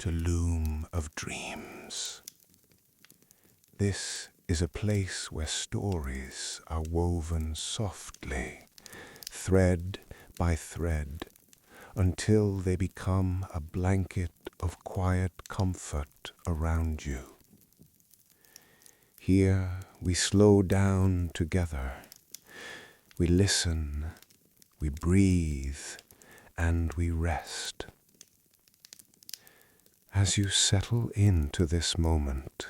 to Loom of Dreams. This is a place where stories are woven softly, thread by thread, until they become a blanket of quiet comfort around you. Here we slow down together. We listen, we breathe, and we rest. As you settle into this moment,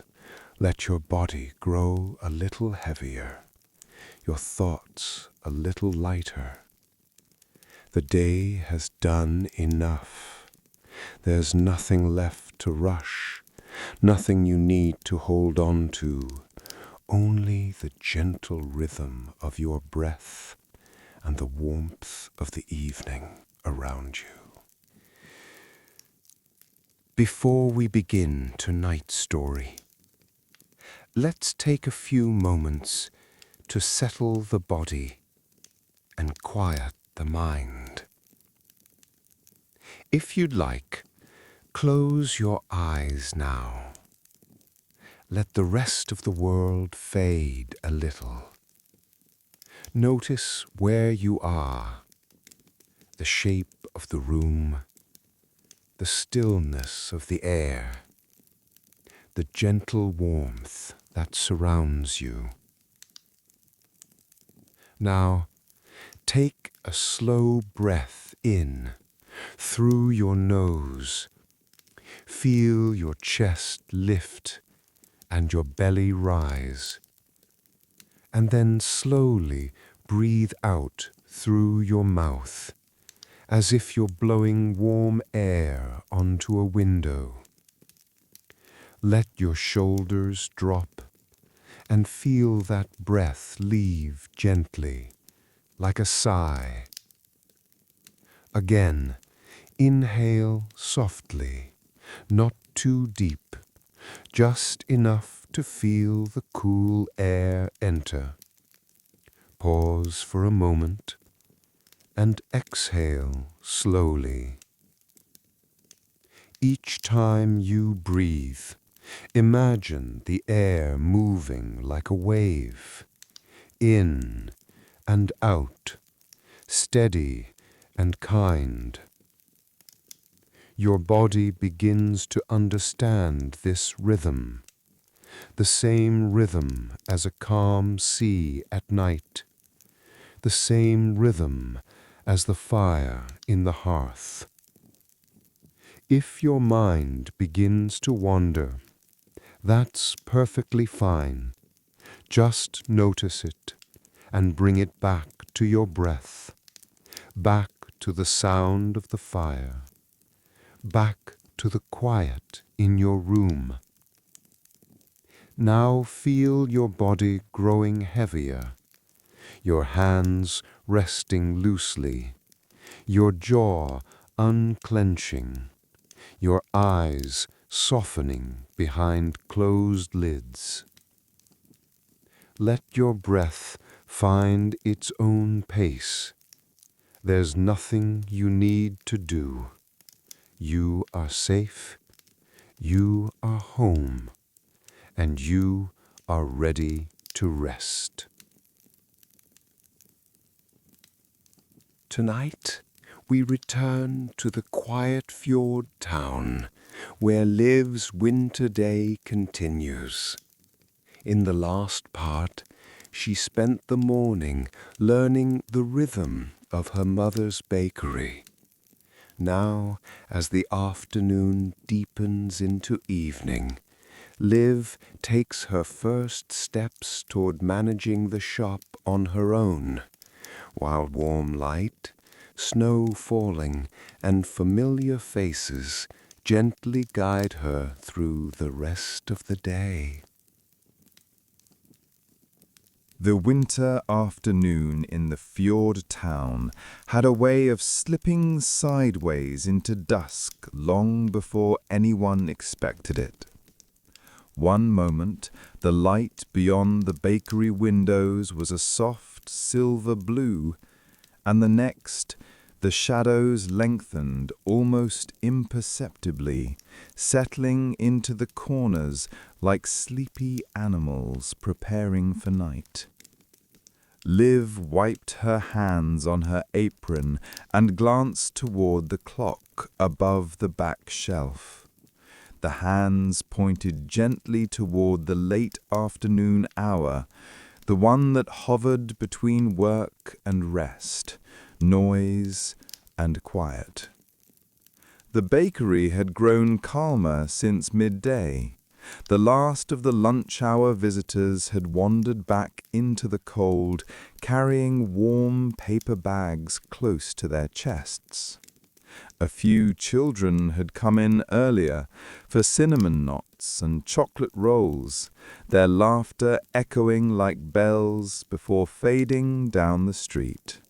let your body grow a little heavier, your thoughts a little lighter. The day has done enough. There's nothing left to rush, nothing you need to hold on to, only the gentle rhythm of your breath and the warmth of the evening around you. Before we begin tonight's story, let's take a few moments to settle the body and quiet the mind. If you'd like, close your eyes now. Let the rest of the world fade a little. Notice where you are, the shape of the room, the stillness of the air, the gentle warmth that surrounds you. Now, take a slow breath in through your nose. Feel your chest lift and your belly rise. And then slowly breathe out through your mouth, as if you're blowing warm air onto a window. Let your shoulders drop and feel that breath leave gently, like a sigh. Again, inhale softly, not too deep, just enough to feel the cool air enter. Pause for a moment and exhale slowly. Each time you breathe, imagine the air moving like a wave, in and out, steady and kind. Your body begins to understand this rhythm, the same rhythm as a calm sea at night, the same rhythm as the fire in the hearth. If your mind begins to wander, that's perfectly fine. Just notice it and bring it back to your breath, back to the sound of the fire, back to the quiet in your room. Now feel your body growing heavier, your hands resting loosely, your jaw unclenching, your eyes softening behind closed lids. Let your breath find its own pace. There's nothing you need to do. You are safe, you are home, and you are ready to rest. Tonight, we return to the quiet Fjord town where Liv's winter day continues. In the last part, she spent the morning learning the rhythm of her mother's bakery. Now, as the afternoon deepens into evening, Liv takes her first steps toward managing the shop on her own, while warm light, snow falling, and familiar faces gently guide her through the rest of the day. The winter afternoon in the Fjord town had a way of slipping sideways into dusk long before anyone expected it. One moment, the light beyond the bakery windows was a soft silver blue, and the next, The shadows lengthened almost imperceptibly, settling into the corners like sleepy animals preparing for night. Liv wiped her hands on her apron and glanced toward the clock above the back shelf. The hands pointed gently toward the late afternoon hour, the one that hovered between work and rest, noise and quiet. The bakery had grown calmer since midday. The last of the lunch-hour visitors had wandered back into the cold, carrying warm paper bags close to their chests. A few children had come in earlier for cinnamon knots and chocolate rolls, their laughter echoing like bells before fading down the street.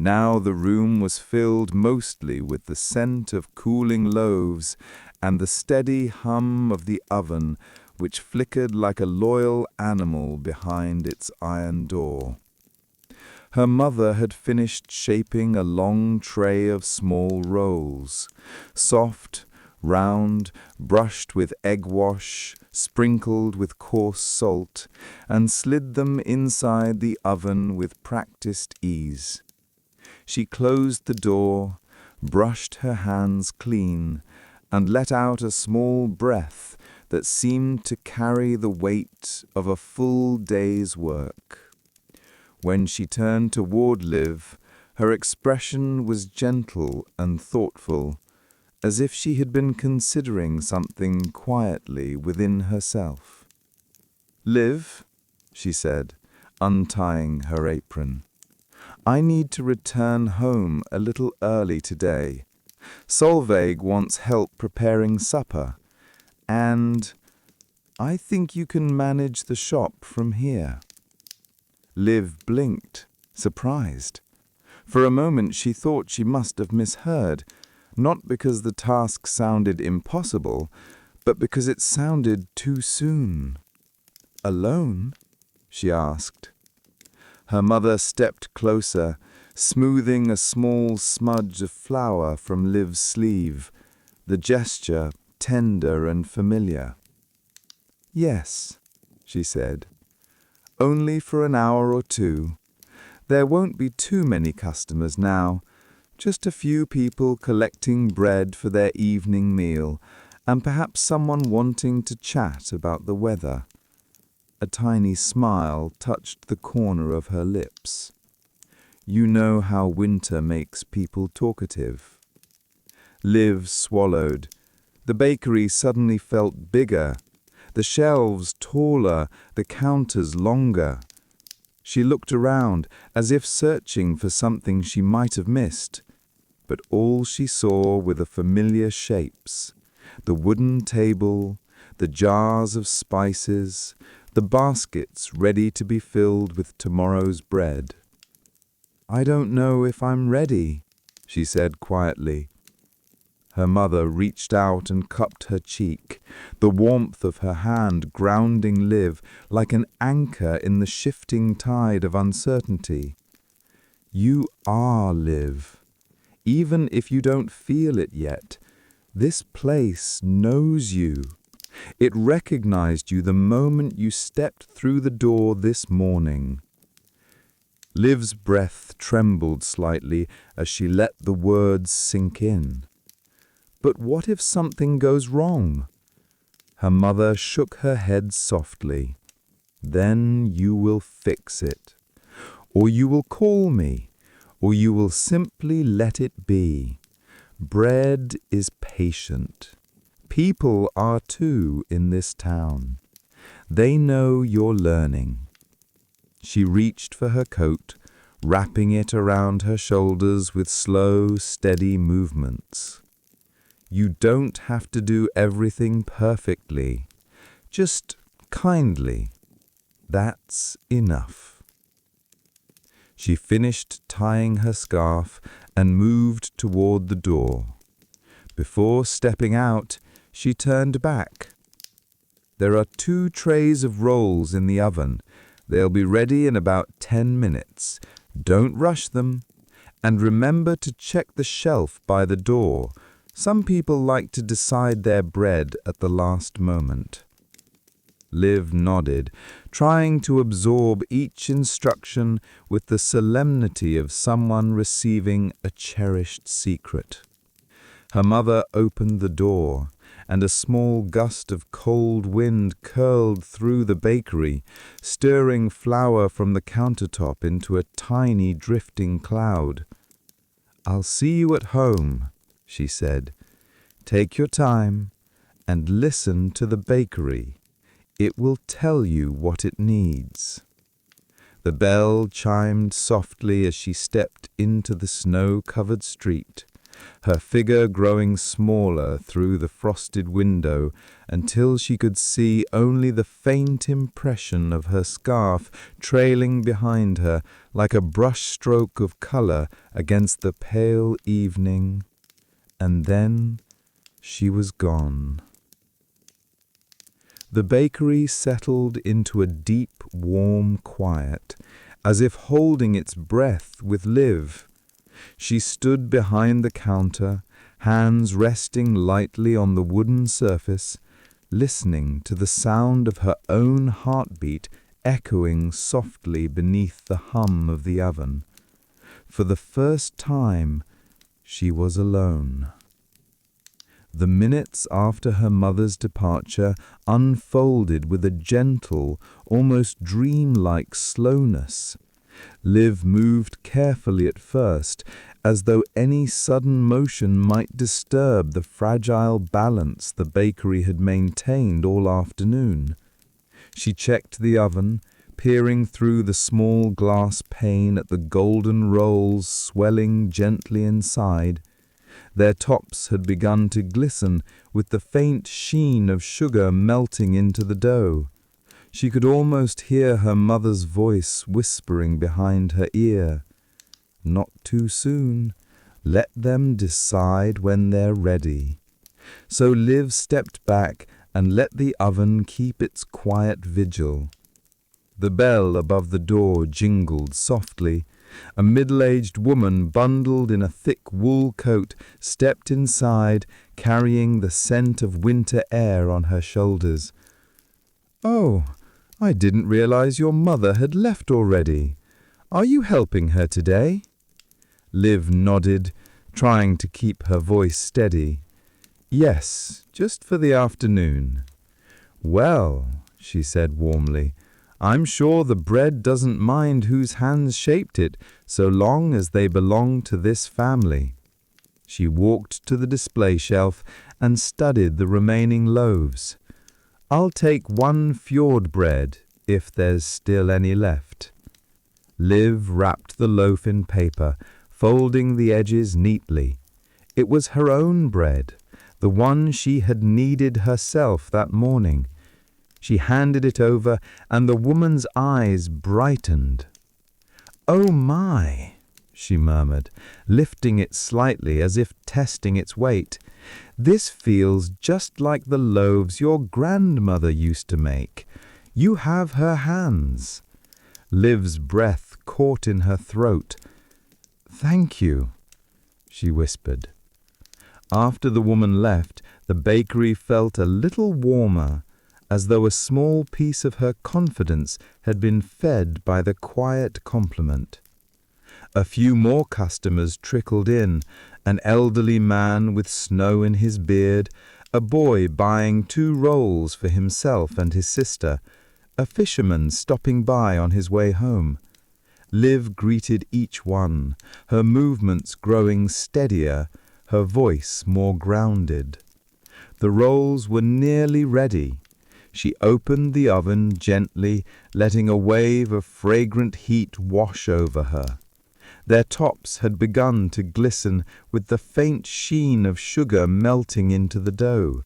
Now the room was filled mostly with the scent of cooling loaves and the steady hum of the oven, which flickered like a loyal animal behind its iron door. Her mother had finished shaping a long tray of small rolls, soft, round, brushed with egg wash, sprinkled with coarse salt, and slid them inside the oven with practiced ease. She closed the door, brushed her hands clean, and let out a small breath that seemed to carry the weight of a full day's work. When she turned toward Liv, her expression was gentle and thoughtful, as if she had been considering something quietly within herself. "Liv," she said, untying her apron, "I need to return home a little early today. Solveig wants help preparing supper, and I think you can manage the shop from here." Liv blinked, surprised. For a moment she thought she must have misheard, not because the task sounded impossible, but because it sounded too soon. "Alone?" she asked. Her mother stepped closer, smoothing a small smudge of flour from Liv's sleeve, the gesture tender and familiar. "Yes," she said. "Only for an hour or two. There won't be too many customers now, just a few people collecting bread for their evening meal, and perhaps someone wanting to chat about the weather." A tiny smile touched the corner of her lips. "You know how winter makes people talkative." Liv swallowed. The bakery suddenly felt bigger, the shelves taller, the counters longer. She looked around, as if searching for something she might have missed, but all she saw were the familiar shapes, the wooden table, the jars of spices, the baskets ready to be filled with tomorrow's bread. "I don't know if I'm ready," she said quietly. Her mother reached out and cupped her cheek, the warmth of her hand grounding Liv like an anchor in the shifting tide of uncertainty. "You are Liv. Even if you don't feel it yet, this place knows you. It recognized you the moment you stepped through the door this morning." Liv's breath trembled slightly as she let the words sink in. But what if something goes wrong? Her mother shook her head softly. "Then you will fix it. Or you will call me. Or you will simply let it be. Bread is patient. People are too in this town. They know you're learning." She reached for her coat, wrapping it around her shoulders with slow, steady movements. "You don't have to do everything perfectly. Just kindly. That's enough." She finished tying her scarf and moved toward the door. Before stepping out, she turned back. "There are 2 trays of rolls in the oven. They'll be ready in about 10 minutes. Don't rush them. And remember to check the shelf by the door. Some people like to decide their bread at the last moment. Liv nodded, trying to absorb each instruction with the solemnity of someone receiving a cherished secret. Her mother opened the door, and a small gust of cold wind curled through the bakery, stirring flour from the countertop into a tiny drifting cloud. "I'll see you at home," she said. "Take your time and listen to the bakery. It will tell you what it needs." The bell chimed softly as she stepped into the snow-covered street, her figure growing smaller through the frosted window until she could see only the faint impression of her scarf trailing behind her like a brushstroke of color against the pale evening. And then she was gone. The bakery settled into a deep, warm quiet, as if holding its breath with Liv. She stood behind the counter, hands resting lightly on the wooden surface, listening to the sound of her own heartbeat echoing softly beneath the hum of the oven. For the first time, she was alone. The minutes after her mother's departure unfolded with a gentle, almost dreamlike slowness. Liv moved carefully at first, as though any sudden motion might disturb the fragile balance the bakery had maintained all afternoon. She checked the oven, peering through the small glass pane at the golden rolls swelling gently inside. Their tops had begun to glisten with the faint sheen of sugar melting into the dough. She could almost hear her mother's voice whispering behind her ear. "Not too soon. Let them decide when they're ready." So Liv stepped back and let the oven keep its quiet vigil. The bell above the door jingled softly. A middle-aged woman bundled in a thick wool coat stepped inside, carrying the scent of winter air on her shoulders. "Oh, I didn't realize your mother had left already. Are you helping her today?" Liv nodded, trying to keep her voice steady. "Yes, just for the afternoon." "Well," she said warmly, "I'm sure the bread doesn't mind whose hands shaped it, so long as they belong to this family." She walked to the display shelf and studied the remaining loaves. "I'll take one Fjord bread, if there's still any left." Liv wrapped the loaf in paper, folding the edges neatly. It was her own bread, the one she had kneaded herself that morning. She handed it over, and the woman's eyes brightened. "Oh my," she murmured, lifting it slightly as if testing its weight. "This feels just like the loaves your grandmother used to make. You have her hands." Liv's breath caught in her throat. "Thank you," she whispered. After the woman left, the bakery felt a little warmer, as though a small piece of her confidence had been fed by the quiet compliment. A few more customers trickled in, an elderly man with snow in his beard, a boy buying 2 rolls for himself and his sister, a fisherman stopping by on his way home. Liv greeted each one, her movements growing steadier, her voice more grounded. The rolls were nearly ready. She opened the oven gently, letting a wave of fragrant heat wash over her. Their tops had begun to glisten with the faint sheen of sugar melting into the dough.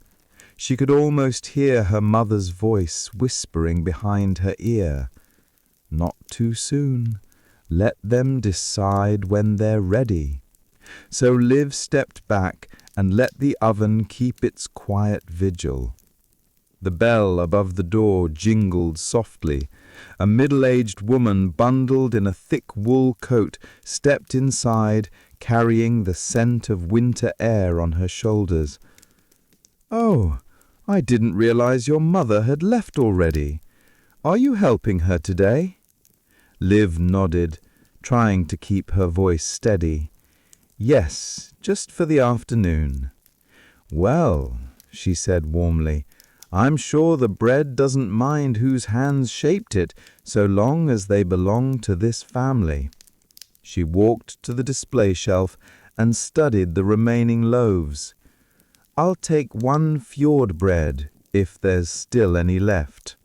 She could almost hear her mother's voice whispering behind her ear. "Not too soon. Let them decide when they're ready." So Liv stepped back and let the oven keep its quiet vigil. The bell above the door jingled softly, A middle-aged woman bundled in a thick wool coat stepped inside, carrying the scent of winter air on her shoulders. "Oh, I didn't realize your mother had left already. Are you helping her today?" Liv nodded, trying to keep her voice steady. "Yes, just for the afternoon." "Well," she said warmly, "I'm sure the bread doesn't mind whose hands shaped it, so long as they belong to this family." She walked to the display shelf and studied the remaining loaves. "I'll take one Fjord bread, if there's still any left."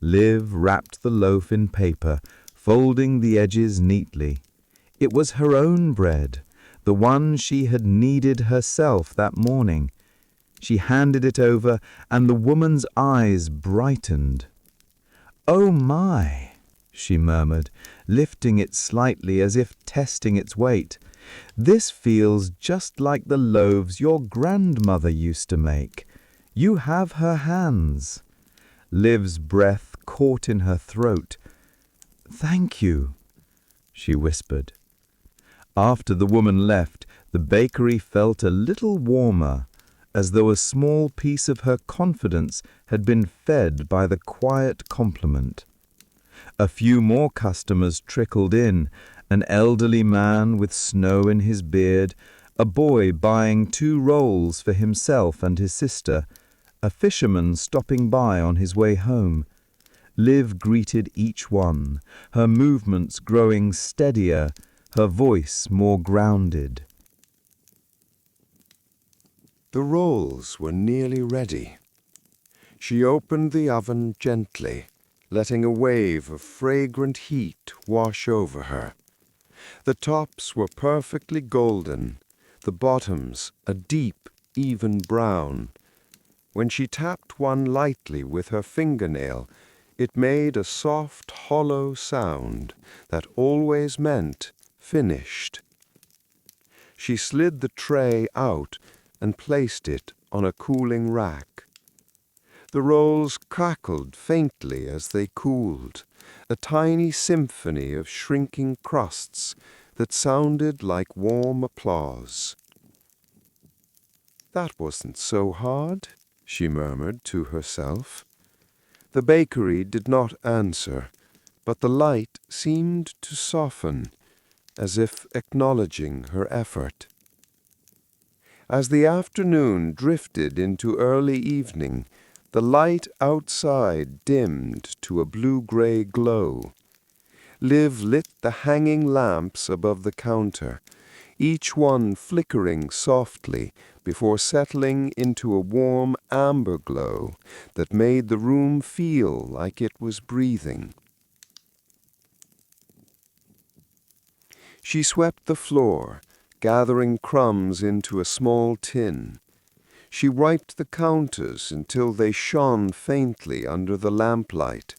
Liv wrapped the loaf in paper, folding the edges neatly. It was her own bread, the one she had kneaded herself that morning. She handed it over, and the woman's eyes brightened. "Oh my," she murmured, lifting it slightly as if testing its weight. "This feels just like the loaves your grandmother used to make. You have her hands." Liv's breath caught in her throat. "Thank you," she whispered. After the woman left, the bakery felt a little warmer, as though a small piece of her confidence had been fed by the quiet compliment. A few more customers trickled in, an elderly man with snow in his beard, a boy buying 2 rolls for himself and his sister, a fisherman stopping by on his way home. Liv greeted each one, her movements growing steadier, her voice more grounded. The rolls were nearly ready. She opened the oven gently, letting a wave of fragrant heat wash over her. The tops were perfectly golden, the bottoms a deep, even brown. When she tapped one lightly with her fingernail, it made a soft, hollow sound that always meant finished. She slid the tray out and placed it on a cooling rack. The rolls crackled faintly as they cooled, a tiny symphony of shrinking crusts that sounded like warm applause. "That wasn't so hard," she murmured to herself. The bakery did not answer, but the light seemed to soften, as if acknowledging her effort. As the afternoon drifted into early evening, the light outside dimmed to a blue-gray glow. Liv lit the hanging lamps above the counter, each one flickering softly before settling into a warm amber glow that made the room feel like it was breathing. She swept the floor, gathering crumbs into a small tin. She wiped the counters until they shone faintly under the lamplight.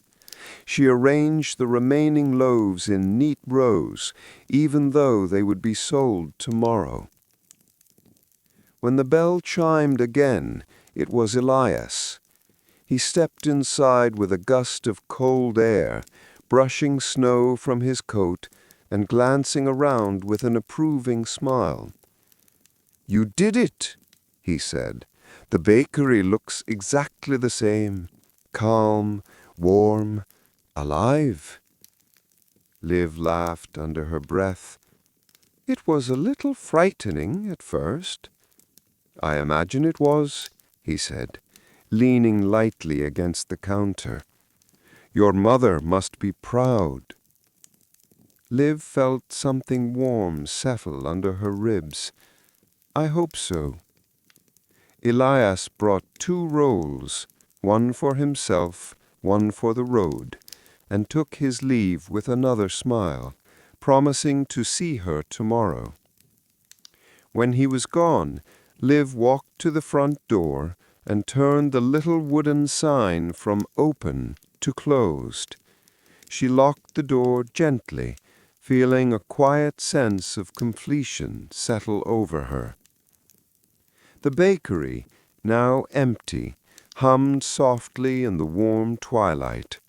She arranged the remaining loaves in neat rows, even though they would be sold tomorrow. When the bell chimed again, it was Elias. He stepped inside with a gust of cold air, brushing snow from his coat and glancing around with an approving smile. "You did it," he said. "The bakery looks exactly the same, calm, warm, alive." Liv laughed under her breath. "It was a little frightening at first." "I imagine it was," he said, leaning lightly against the counter. "Your mother must be proud." Liv felt something warm settle under her ribs. "I hope so." Elias brought 2 rolls, one for himself, one for the road, and took his leave with another smile, promising to see her tomorrow. When he was gone, Liv walked to the front door and turned the little wooden sign from open to closed. She locked the door gently, feeling a quiet sense of completion settle over her. The bakery, now empty, hummed softly in the warm twilight.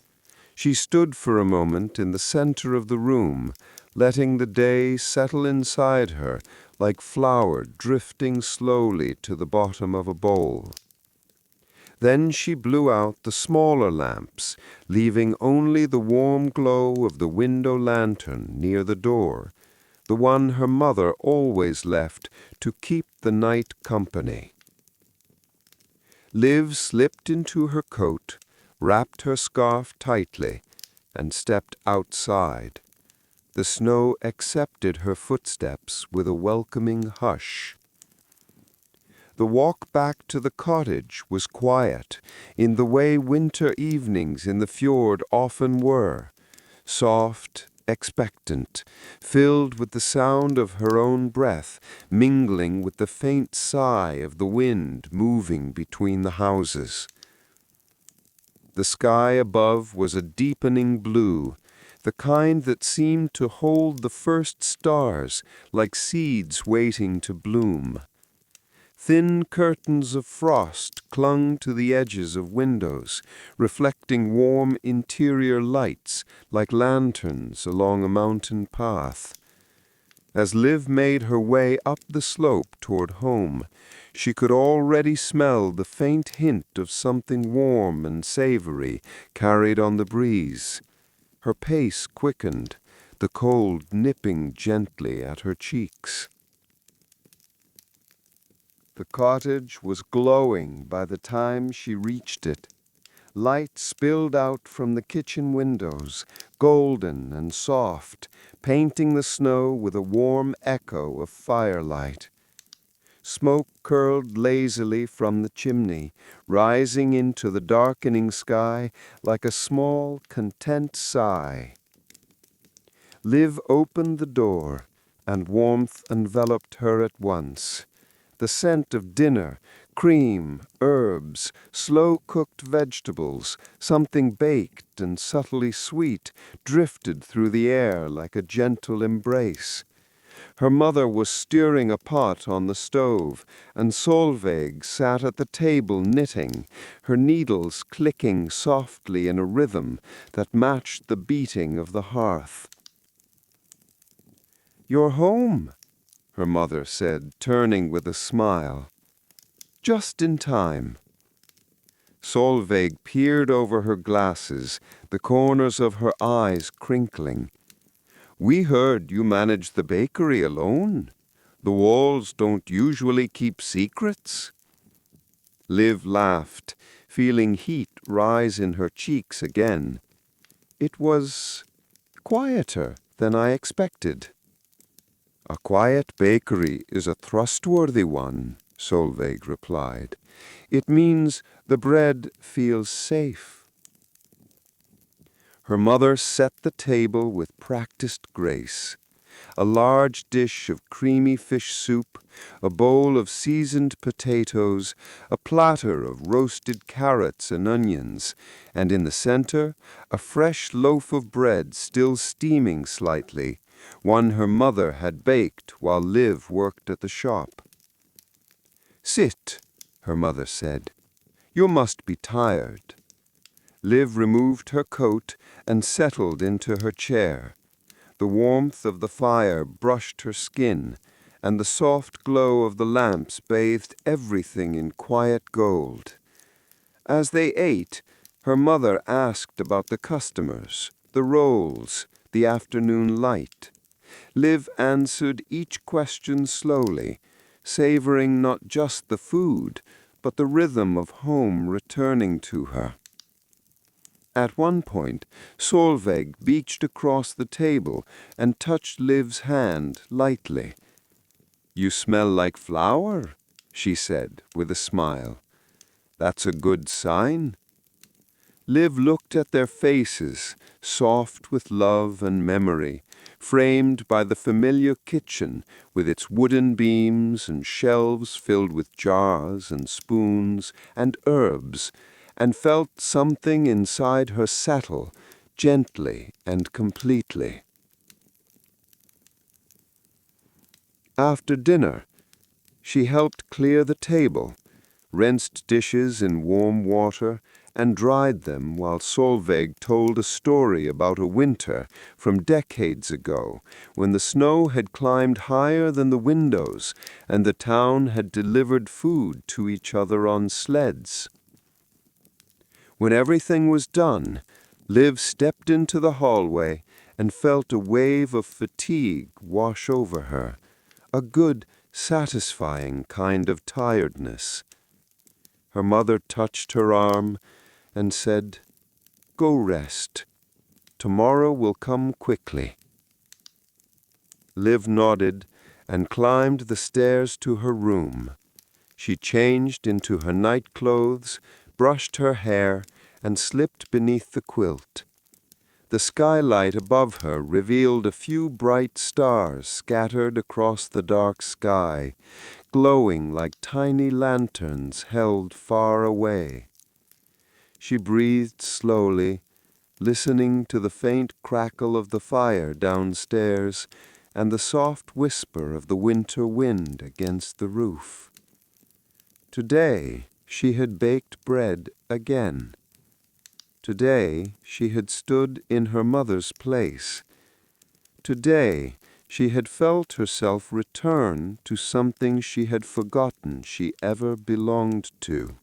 She stood for a moment in the center of the room, letting the day settle inside her like flour drifting slowly to the bottom of a bowl. Then she blew out the smaller lamps, leaving only the warm glow of the window lantern near the door, the one her mother always left to keep the night company. Liv slipped into her coat, wrapped her scarf tightly, and stepped outside. The snow accepted her footsteps with a welcoming hush. The walk back to the cottage was quiet, in the way winter evenings in the fjord often were, soft, expectant, filled with the sound of her own breath, mingling with the faint sigh of the wind moving between the houses. The sky above was a deepening blue, the kind that seemed to hold the first stars like seeds waiting to bloom. Thin curtains of frost clung to the edges of windows, reflecting warm interior lights like lanterns along a mountain path. As Liv made her way up the slope toward home, she could already smell the faint hint of something warm and savory carried on the breeze. Her pace quickened, the cold nipping gently at her cheeks. The cottage was glowing by the time she reached it. Light spilled out from the kitchen windows, golden and soft, painting the snow with a warm echo of firelight. Smoke curled lazily from the chimney, rising into the darkening sky like a small, content sigh. Liv opened the door, and warmth enveloped her at once. The scent of dinner, cream, herbs, slow-cooked vegetables, something baked and subtly sweet, drifted through the air like a gentle embrace. Her mother was stirring a pot on the stove, and Solveig sat at the table knitting, her needles clicking softly in a rhythm that matched the beating of the hearth. "You're home," her mother said, turning with a smile. "Just in time." Solveig peered over her glasses, the corners of her eyes crinkling. "We heard you manage the bakery alone. The walls don't usually keep secrets." Liv laughed, feeling heat rise in her cheeks again. "It was quieter than I expected." "A quiet bakery is a trustworthy one," Solveig replied. "It means the bread feels safe." Her mother set the table with practiced grace. A large dish of creamy fish soup, a bowl of seasoned potatoes, a platter of roasted carrots and onions, and in the center, a fresh loaf of bread still steaming slightly, one her mother had baked while Liv worked at the shop. "Sit," her mother said. "You must be tired." Liv removed her coat and settled into her chair. The warmth of the fire brushed her skin, and the soft glow of the lamps bathed everything in quiet gold. As they ate, her mother asked about the customers, the rolls, the afternoon light. Liv answered each question slowly, savoring not just the food, but the rhythm of home returning to her. At one point, Solveig beached across the table and touched Liv's hand lightly. "You smell like flour," she said with a smile. "That's a good sign." Liv looked at their faces, soft with love and memory, framed by the familiar kitchen with its wooden beams and shelves filled with jars and spoons and herbs, and felt something inside her settle, gently and completely. After dinner, she helped clear the table, rinsed dishes in warm water, and dried them while Solveig told a story about a winter from decades ago when the snow had climbed higher than the windows and the town had delivered food to each other on sleds. When everything was done, Liv stepped into the hallway and felt a wave of fatigue wash over her, a good, satisfying kind of tiredness. Her mother touched her arm and said, "Go rest. Tomorrow will come quickly." Liv nodded and climbed the stairs to her room. She changed into her night clothes, brushed her hair, and slipped beneath the quilt. The skylight above her revealed a few bright stars scattered across the dark sky, glowing like tiny lanterns held far away. She breathed slowly, listening to the faint crackle of the fire downstairs and the soft whisper of the winter wind against the roof. Today she had baked bread again. Today she had stood in her mother's place. Today she had felt herself return to something she had forgotten she ever belonged to.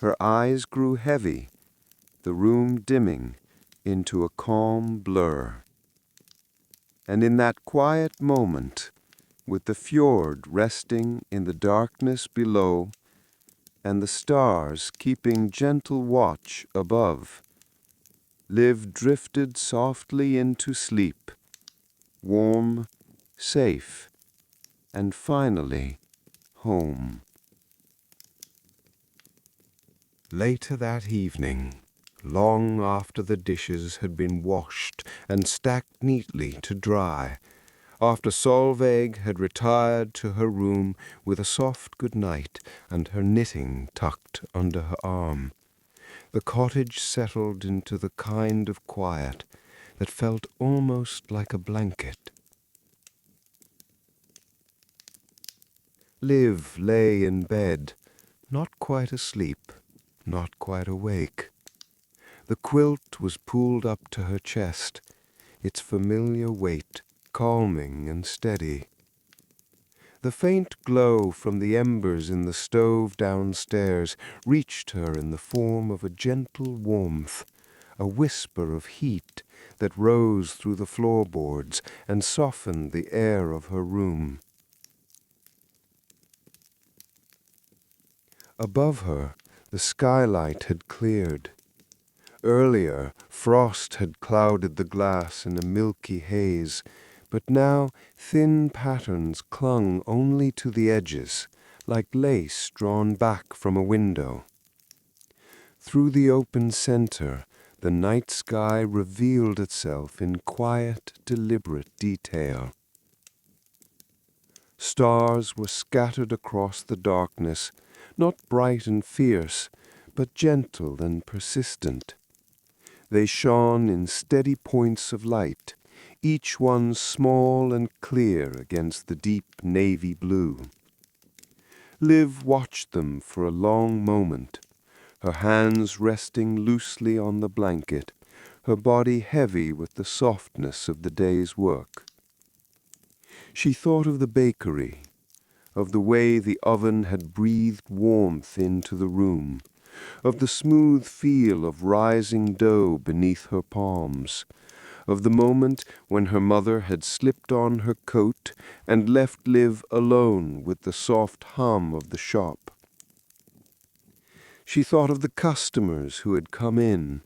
Her eyes grew heavy, the room dimming into a calm blur. And in that quiet moment, with the fjord resting in the darkness below and the stars keeping gentle watch above, Liv drifted softly into sleep, warm, safe, and finally home. Later that evening, long after the dishes had been washed and stacked neatly to dry, after Solveig had retired to her room with a soft good night and her knitting tucked under her arm, the cottage settled into the kind of quiet that felt almost like a blanket. Liv lay in bed, not quite asleep, not quite awake. The quilt was pulled up to her chest, its familiar weight calming and steady. The faint glow from the embers in the stove downstairs reached her in the form of a gentle warmth, a whisper of heat that rose through the floorboards and softened the air of her room. Above her, the skylight had cleared. Earlier, frost had clouded the glass in a milky haze, but now thin patterns clung only to the edges, like lace drawn back from a window. Through the open center, the night sky revealed itself in quiet, deliberate detail. Stars were scattered across the darkness, not bright and fierce, but gentle and persistent. They shone in steady points of light, each one small and clear against the deep navy blue. Liv watched them for a long moment, her hands resting loosely on the blanket, her body heavy with the softness of the day's work. She thought of the bakery, of the way the oven had breathed warmth into the room, of the smooth feel of rising dough beneath her palms, of the moment when her mother had slipped on her coat and left Liv alone with the soft hum of the shop. She thought of the customers who had come in,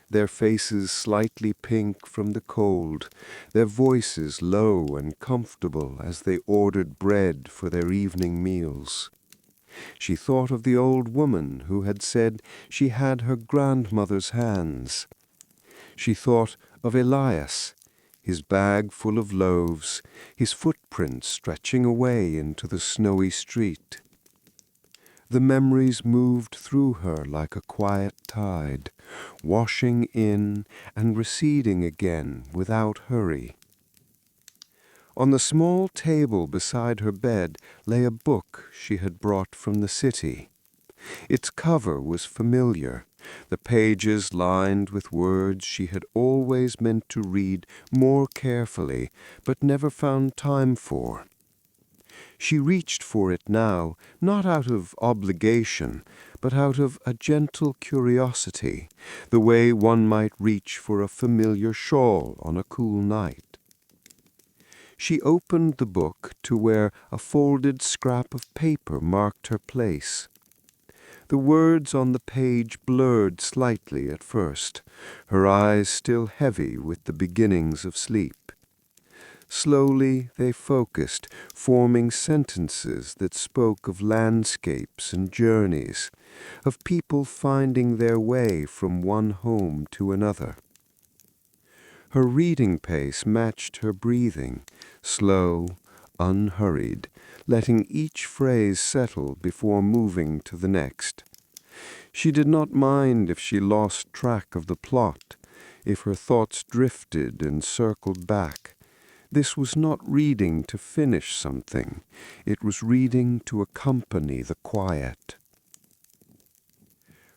their faces slightly pink from the cold, their voices low and comfortable as they ordered bread for their evening meals. She thought of the old woman who had said she had her grandmother's hands. She thought of Elias, his bag full of loaves, his footprints stretching away into the snowy street. The memories moved through her like a quiet tide, washing in and receding again without hurry. On the small table beside her bed lay a book she had brought from the city. Its cover was familiar, the pages lined with words she had always meant to read more carefully, but never found time for. She reached for it now, not out of obligation, but out of a gentle curiosity, the way one might reach for a familiar shawl on a cool night. She opened the book to where a folded scrap of paper marked her place. The words on the page blurred slightly at first, her eyes still heavy with the beginnings of sleep. Slowly they focused, forming sentences that spoke of landscapes and journeys, of people finding their way from one home to another. Her reading pace matched her breathing, slow, unhurried, letting each phrase settle before moving to the next. She did not mind if she lost track of the plot, if her thoughts drifted and circled back. This was not reading to finish something. It was reading to accompany the quiet.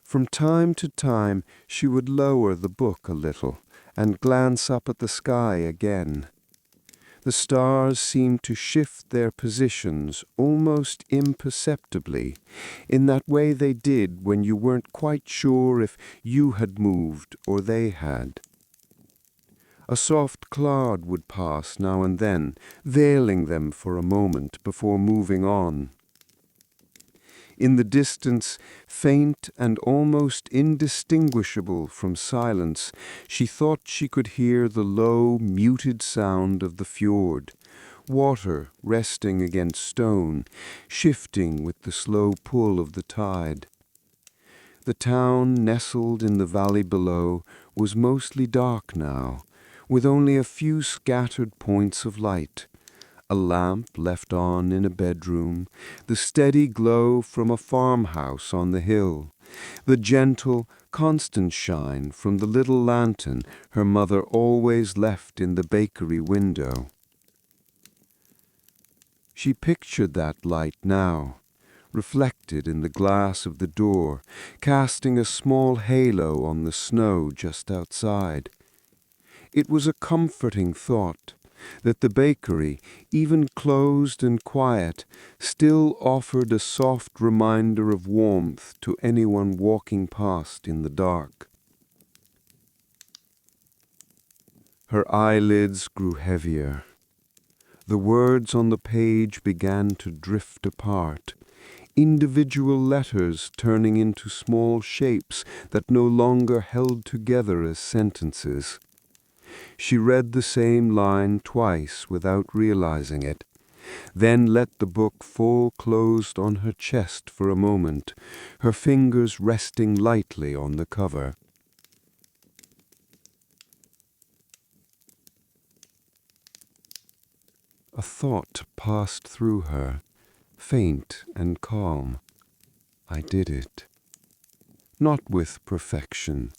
From time to time she would lower the book a little and glance up at the sky again. The stars seemed to shift their positions almost imperceptibly, in that way they did when you weren't quite sure if you had moved or they had. A soft cloud would pass now and then, veiling them for a moment before moving on. In the distance, faint and almost indistinguishable from silence, she thought she could hear the low, muted sound of the fjord, water resting against stone, shifting with the slow pull of the tide. The town nestled in the valley below was mostly dark now, with only a few scattered points of light. A lamp left on in a bedroom, the steady glow from a farmhouse on the hill, the gentle, constant shine from the little lantern her mother always left in the bakery window. She pictured that light now, reflected in the glass of the door, casting a small halo on the snow just outside. It was a comforting thought that the bakery, even closed and quiet, still offered a soft reminder of warmth to anyone walking past in the dark. Her eyelids grew heavier. The words on the page began to drift apart, individual letters turning into small shapes that no longer held together as sentences. She read the same line twice without realizing it, then let the book fall closed on her chest for a moment, her fingers resting lightly on the cover. A thought passed through her, faint and calm. I did it. Not with perfection,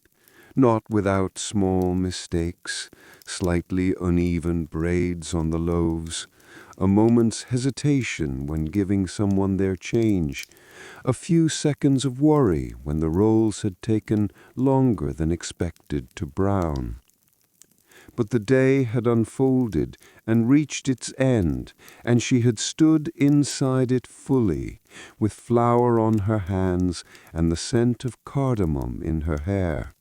not without small mistakes, slightly uneven braids on the loaves, a moment's hesitation when giving someone their change, a few seconds of worry when the rolls had taken longer than expected to brown. But the day had unfolded and reached its end, and she had stood inside it fully, with flour on her hands and the scent of cardamom in her hair.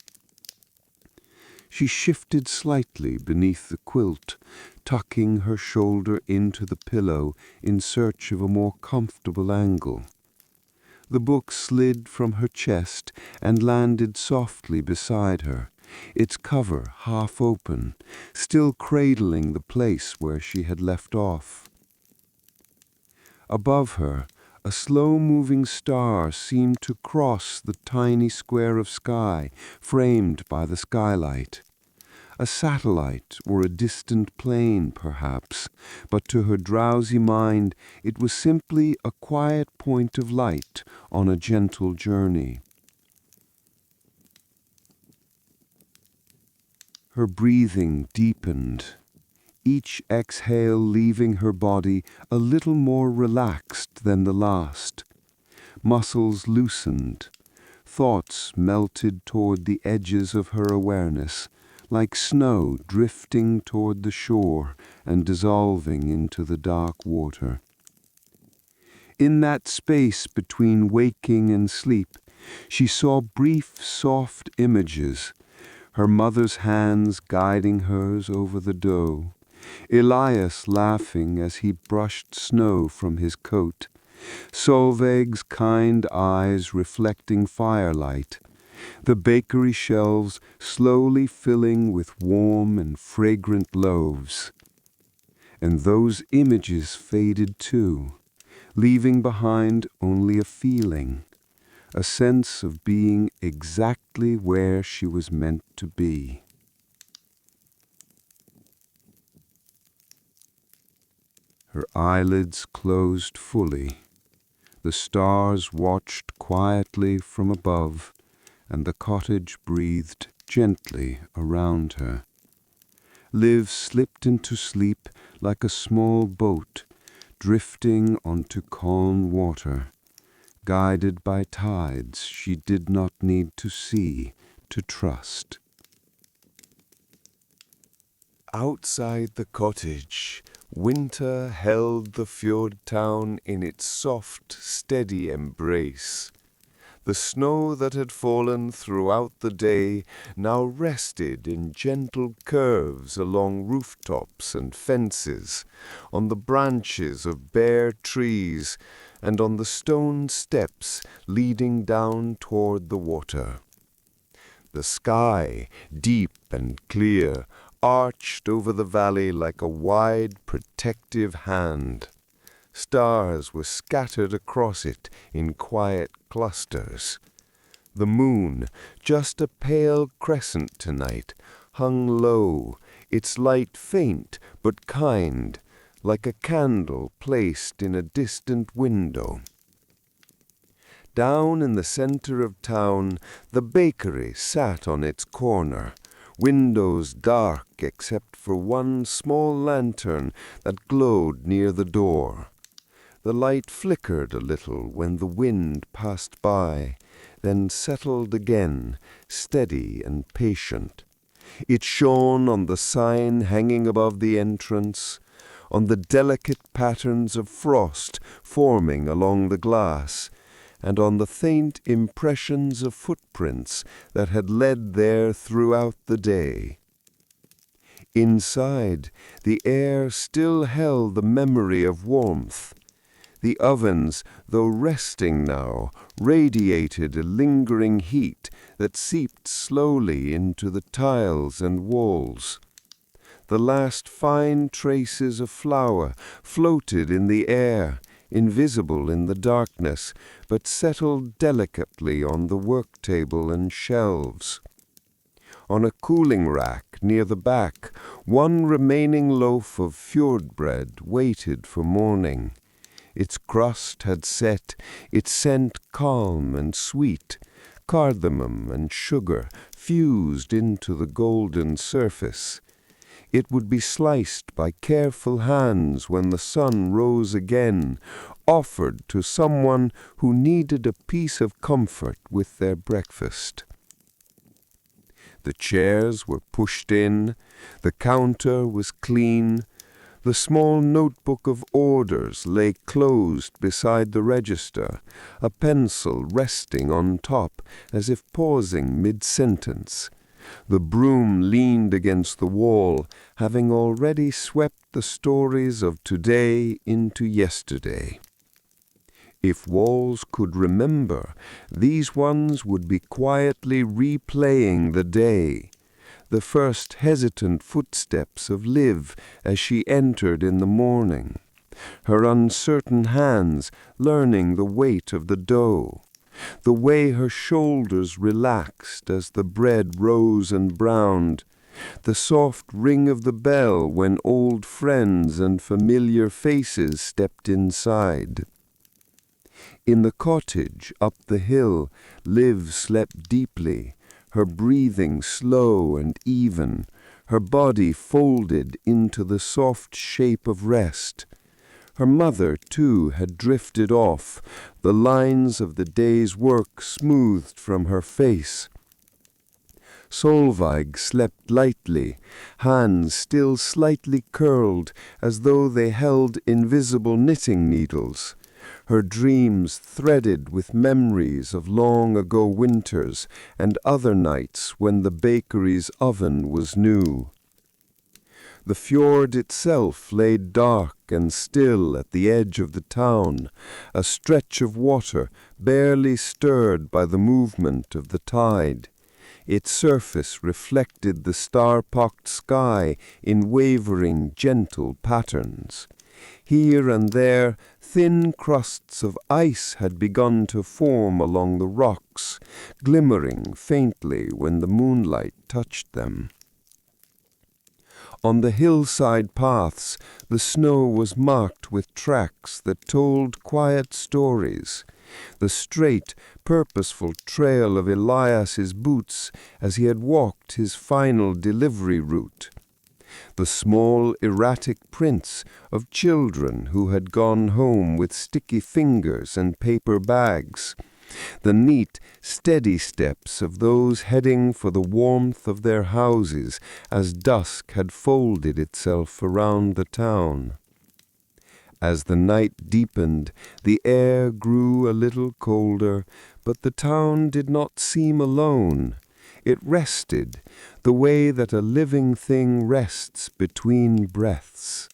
She shifted slightly beneath the quilt, tucking her shoulder into the pillow in search of a more comfortable angle. The book slid from her chest and landed softly beside her, its cover half open, still cradling the place where she had left off. Above her, a slow-moving star seemed to cross the tiny square of sky framed by the skylight. A satellite or a distant plane, perhaps, but to her drowsy mind it was simply a quiet point of light on a gentle journey. Her breathing deepened, each exhale leaving her body a little more relaxed than the last. muscles loosened, thoughts melted toward the edges of her awareness, like snow drifting toward the shore and dissolving into the dark water. In that space between waking and sleep, she saw brief, soft images, her mother's hands guiding hers over the dough, Elias laughing as he brushed snow from his coat, Solveig's kind eyes reflecting firelight, the bakery shelves slowly filling with warm and fragrant loaves. And those images faded too, leaving behind only a feeling, a sense of being exactly where she was meant to be. Her eyelids closed fully. The stars watched quietly from above, and the cottage breathed gently around her. Liv slipped into sleep like a small boat, drifting onto calm water, guided by tides she did not need to see to trust. Outside the cottage, winter held the fjord town in its soft, steady embrace. The snow that had fallen throughout the day now rested in gentle curves along rooftops and fences, on the branches of bare trees, and on the stone steps leading down toward the water. The sky, deep and clear, arched over the valley like a wide, protective hand. Stars were scattered across it in quiet clusters. The moon, just a pale crescent tonight, hung low, its light faint but kind, like a candle placed in a distant window. Down in the center of town, the bakery sat on its corner, windows dark except for one small lantern that glowed near the door. The light flickered a little when the wind passed by, then settled again, steady and patient. It shone on the sign hanging above the entrance, on the delicate patterns of frost forming along the glass, and on the faint impressions of footprints that had led there throughout the day. Inside, the air still held the memory of warmth. The ovens, though resting now, radiated a lingering heat that seeped slowly into the tiles and walls. The last fine traces of flour floated in the air, invisible in the darkness, but settled delicately on the work table and shelves. On a cooling rack near the back, one remaining loaf of fjord bread waited for morning. Its crust had set, its scent calm and sweet, cardamom and sugar fused into the golden surface. It would be sliced by careful hands when the sun rose again, offered to someone who needed a piece of comfort with their breakfast. The chairs were pushed in, the counter was clean, the small notebook of orders lay closed beside the register, a pencil resting on top as if pausing mid-sentence. The broom leaned against the wall, having already swept the stories of today into yesterday. If walls could remember, these ones would be quietly replaying the day, the first hesitant footsteps of Liv as she entered in the morning, her uncertain hands learning the weight of the dough, the way her shoulders relaxed as the bread rose and browned, the soft ring of the bell when old friends and familiar faces stepped inside. In the cottage up the hill, Liv slept deeply, her breathing slow and even, her body folded into the soft shape of rest. Her mother, too, had drifted off, the lines of the day's work smoothed from her face. Solveig slept lightly, hands still slightly curled as though they held invisible knitting needles. Her dreams threaded with memories of long-ago winters and other nights when the bakery's oven was new. The fjord itself lay dark and still at the edge of the town, a stretch of water barely stirred by the movement of the tide. Its surface reflected the star-pocked sky in wavering, gentle patterns. Here and there, thin crusts of ice had begun to form along the rocks, glimmering faintly when the moonlight touched them. On the hillside paths, the snow was marked with tracks that told quiet stories. The straight, purposeful trail of Elias's boots as he had walked his final delivery route. The small, erratic prints of children who had gone home with sticky fingers and paper bags. The neat, steady steps of those heading for the warmth of their houses as dusk had folded itself around the town. As the night deepened, the air grew a little colder, but the town did not seem alone. It rested, the way that a living thing rests between breaths.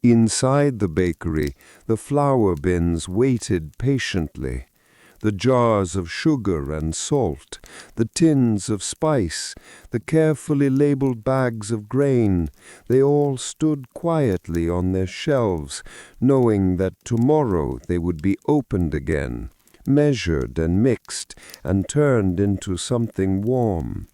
Inside the bakery, the flour bins waited patiently. The jars of sugar and salt, the tins of spice, the carefully labeled bags of grain, they all stood quietly on their shelves, knowing that tomorrow they would be opened again, measured and mixed, and turned into something warm.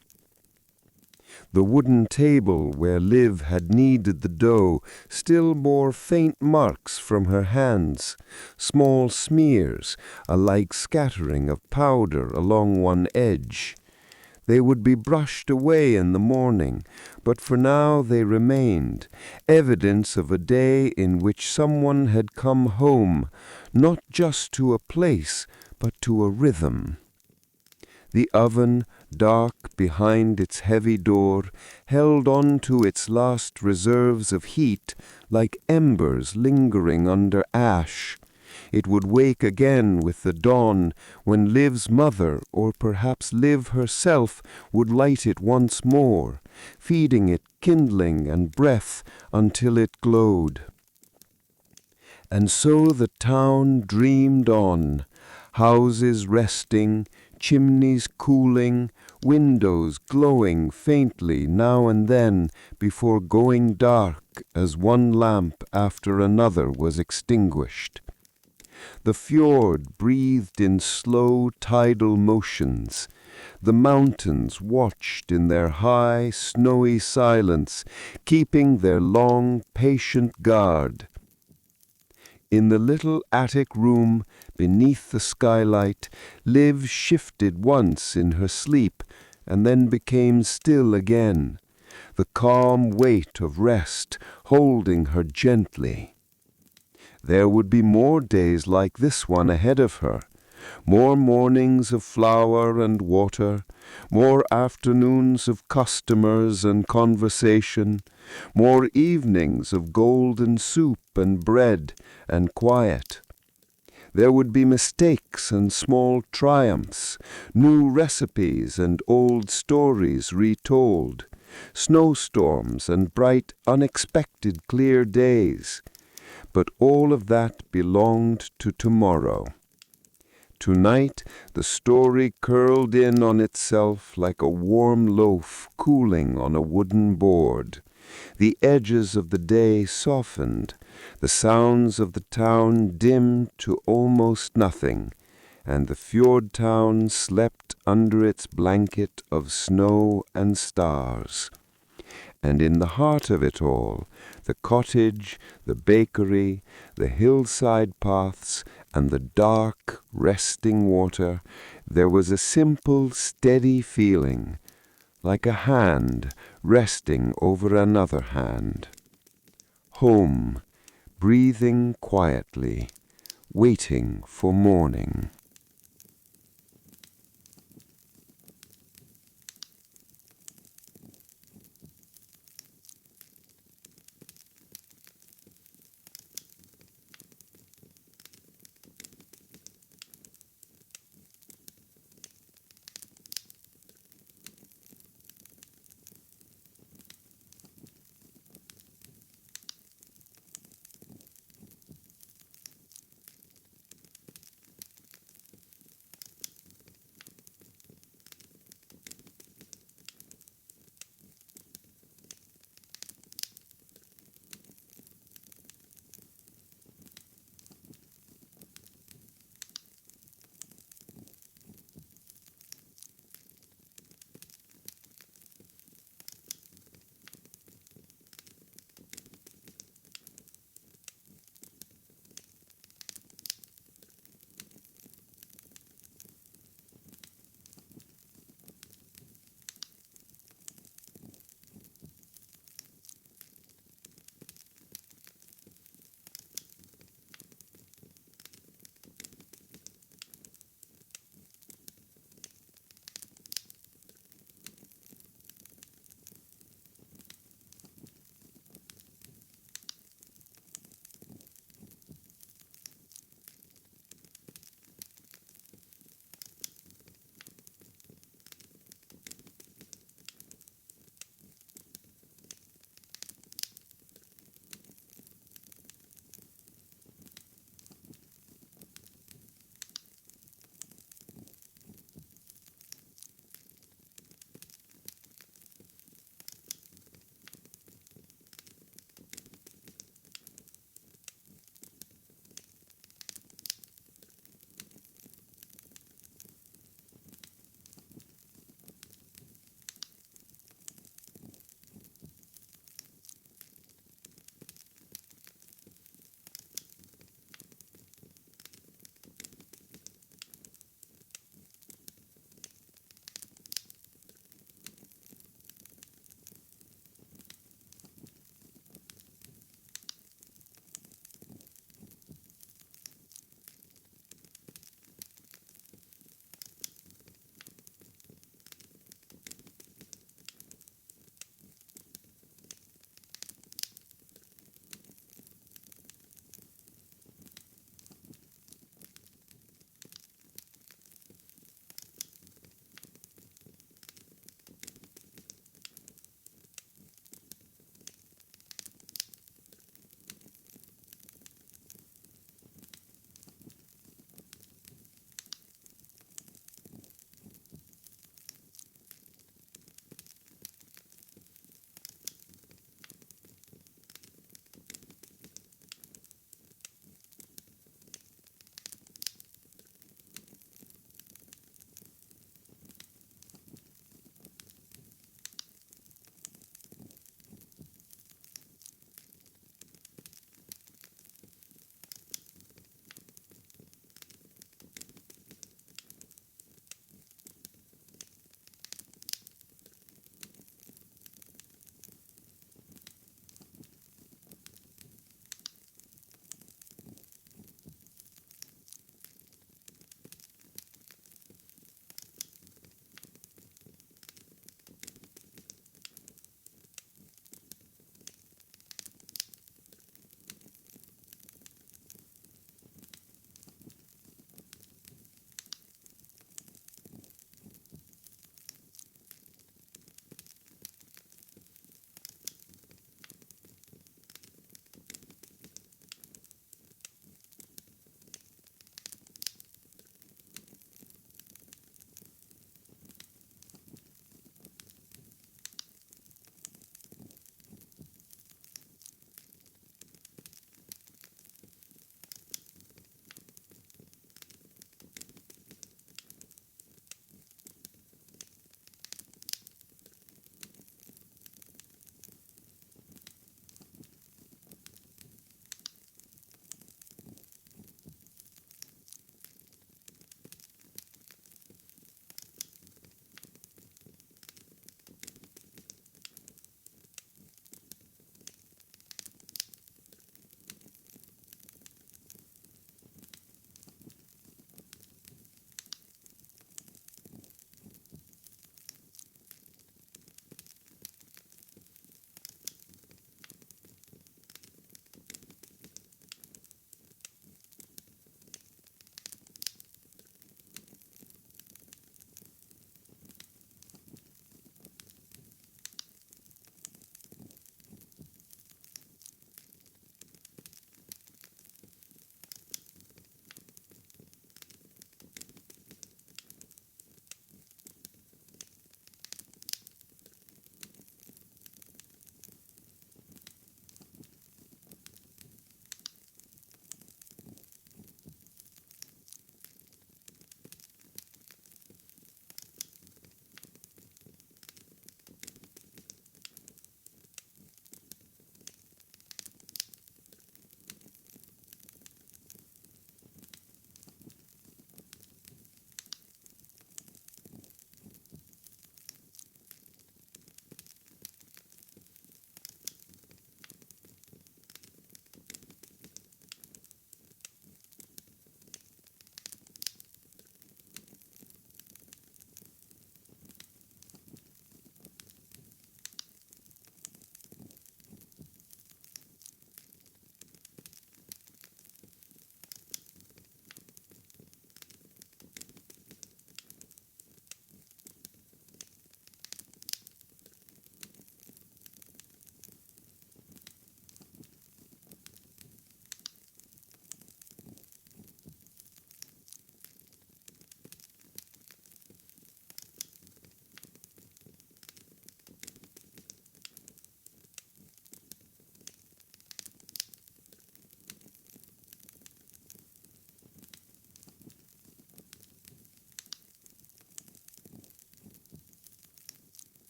The wooden table where Liv had kneaded the dough still bore faint marks from her hands, small smears, a light scattering of powder along one edge. They would be brushed away in the morning, but for now they remained, evidence of a day in which someone had come home, not just to a place, but to a rhythm. The oven, dark behind its heavy door, held on to its last reserves of heat like embers lingering under ash. It would wake again with the dawn, when Liv's mother, or perhaps Liv herself, would light it once more, feeding it kindling and breath until it glowed. And so the town dreamed on, houses resting, chimneys cooling, windows glowing faintly now and then before going dark as one lamp after another was extinguished. The fjord breathed in slow tidal motions. The mountains watched in their high, snowy silence, keeping their long, patient guard. In the little attic room, beneath the skylight, Liv shifted once in her sleep and then became still again, the calm weight of rest holding her gently. There would be more days like this one ahead of her, more mornings of flour and water, more afternoons of customers and conversation, more evenings of golden soup and bread and quiet. There would be mistakes and small triumphs, new recipes and old stories retold, snowstorms and bright, unexpected clear days. But all of that belonged to tomorrow. Tonight, the story curled in on itself like a warm loaf cooling on a wooden board. The edges of the day softened, the sounds of the town dimmed to almost nothing, and the fjord town slept under its blanket of snow and stars. And in the heart of it all, the cottage, the bakery, the hillside paths, and the dark, resting water, there was a simple, steady feeling, like a hand resting over another hand. Home, breathing quietly, waiting for morning.